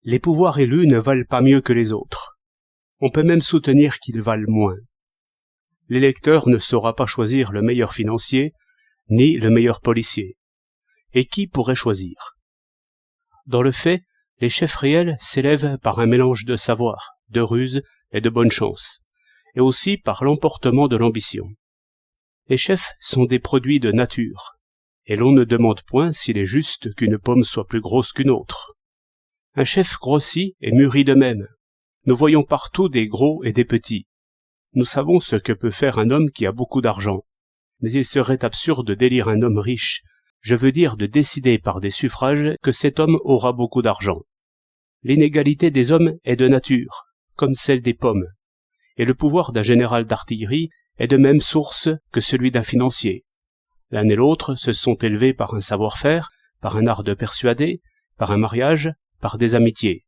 Les pouvoirs élus ne valent pas mieux que les autres. On peut même soutenir qu'ils valent moins. L'électeur ne saura pas choisir le meilleur financier, ni le meilleur policier. Et qui pourrait choisir? Dans le fait, les chefs réels s'élèvent par un mélange de savoir, de ruse et de bonne chance, et aussi par l'emportement de l'ambition. Les chefs sont des produits de nature, et l'on ne demande point s'il est juste qu'une pomme soit plus grosse qu'une autre. Un chef grossit et mûrit de même. Nous voyons partout des gros et des petits. Nous savons ce que peut faire un homme qui a beaucoup d'argent. Mais il serait absurde d'élire un homme riche, je veux dire de décider par des suffrages que cet homme aura beaucoup d'argent. L'inégalité des hommes est de nature, comme celle des pommes, et le pouvoir d'un général d'artillerie est de même source que celui d'un financier. L'un et l'autre se sont élevés par un savoir-faire, par un art de persuader, par un mariage, par des amitiés.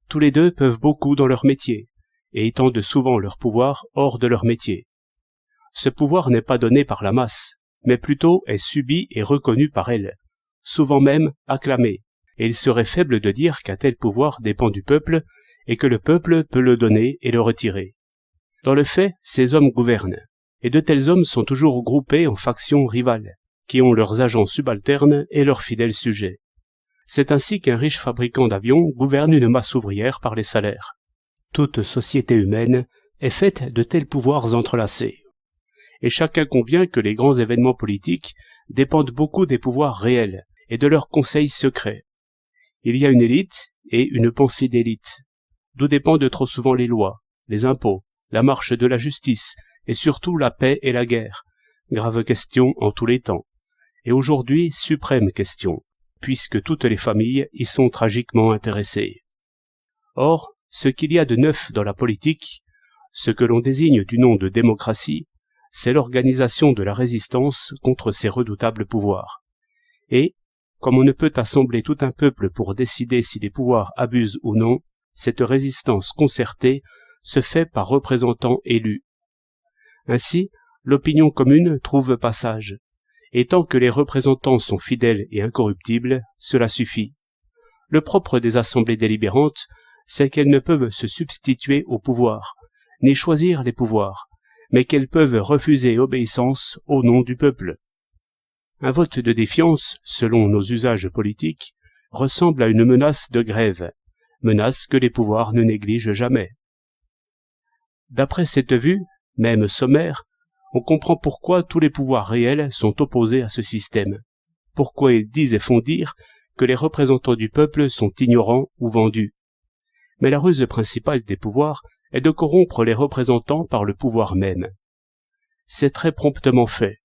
Tous les deux peuvent beaucoup dans leur métier, et étendent souvent leur pouvoir hors de leur métier. Ce pouvoir n'est pas donné par la masse, mais plutôt est subi et reconnu par elle, souvent même acclamé, et il serait faible de dire qu'un tel pouvoir dépend du peuple, et que le peuple peut le donner et le retirer. Dans le fait, ces hommes gouvernent, et de tels hommes sont toujours groupés en factions rivales, qui ont leurs agents subalternes et leurs fidèles sujets. C'est ainsi qu'un riche fabricant d'avions gouverne une masse ouvrière par les salaires. Toute société humaine est faite de tels pouvoirs entrelacés. Et chacun convient que les grands événements politiques dépendent beaucoup des pouvoirs réels et de leurs conseils secrets. Il y a une élite et une pensée d'élite, d'où dépendent trop souvent les lois, les impôts, la marche de la justice et surtout la paix et la guerre, grave question en tous les temps, et aujourd'hui suprême question, puisque toutes les familles y sont tragiquement intéressées. Or, ce qu'il y a de neuf dans la politique, ce que l'on désigne du nom de démocratie, c'est l'organisation de la résistance contre ces redoutables pouvoirs. Et, comme on ne peut assembler tout un peuple pour décider si les pouvoirs abusent ou non, cette résistance concertée se fait par représentants élus. Ainsi, l'opinion commune trouve passage, et tant que les représentants sont fidèles et incorruptibles, cela suffit. Le propre des assemblées délibérantes, c'est qu'elles ne peuvent se substituer au pouvoir, ni choisir les pouvoirs, mais qu'elles peuvent refuser obéissance au nom du peuple. Un vote de défiance, selon nos usages politiques, ressemble à une menace de grève, menace que les pouvoirs ne négligent jamais. D'après cette vue, même sommaire, on comprend pourquoi tous les pouvoirs réels sont opposés à ce système, pourquoi ils disent et font dire que les représentants du peuple sont ignorants ou vendus. Mais la ruse principale des pouvoirs est de corrompre les représentants par le pouvoir même. C'est très promptement fait,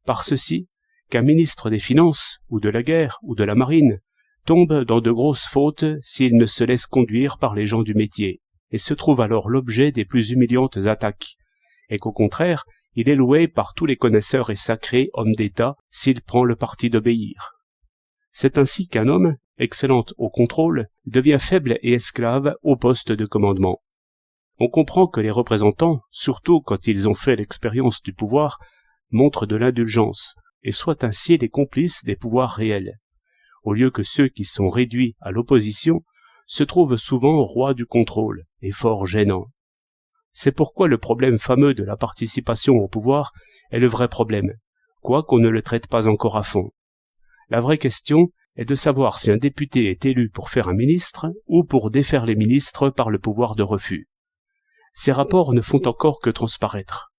par ceci qu'un ministre des Finances, ou de la Guerre, ou de la Marine, tombe dans de grosses fautes s'il ne se laisse conduire par les gens du métier, et se trouve alors l'objet des plus humiliantes attaques, et qu'au contraire, il est loué par tous les connaisseurs et sacrés hommes d'État s'il prend le parti d'obéir. C'est ainsi qu'un homme, excellent au contrôle, devient faible et esclave au poste de commandement. On comprend que les représentants, surtout quand ils ont fait l'expérience du pouvoir, montrent de l'indulgence, et soient ainsi les complices des pouvoirs réels, au lieu que ceux qui sont réduits à l'opposition se trouvent souvent rois du contrôle, et fort gênants. C'est pourquoi le problème fameux de la participation au pouvoir est le vrai problème, quoiqu'on ne le traite pas encore à fond. La vraie question est de savoir si un député est élu pour faire un ministre ou pour défaire les ministres par le pouvoir de refus. Ces rapports ne font encore que transparaître.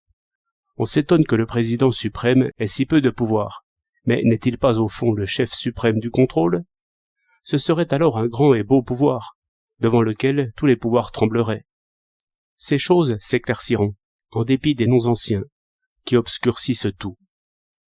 On s'étonne que le président suprême ait si peu de pouvoir, mais n'est-il pas au fond le chef suprême du contrôle? Ce serait alors un grand et beau pouvoir, devant lequel tous les pouvoirs trembleraient. Ces choses s'éclairciront, en dépit des noms anciens, qui obscurcissent tout.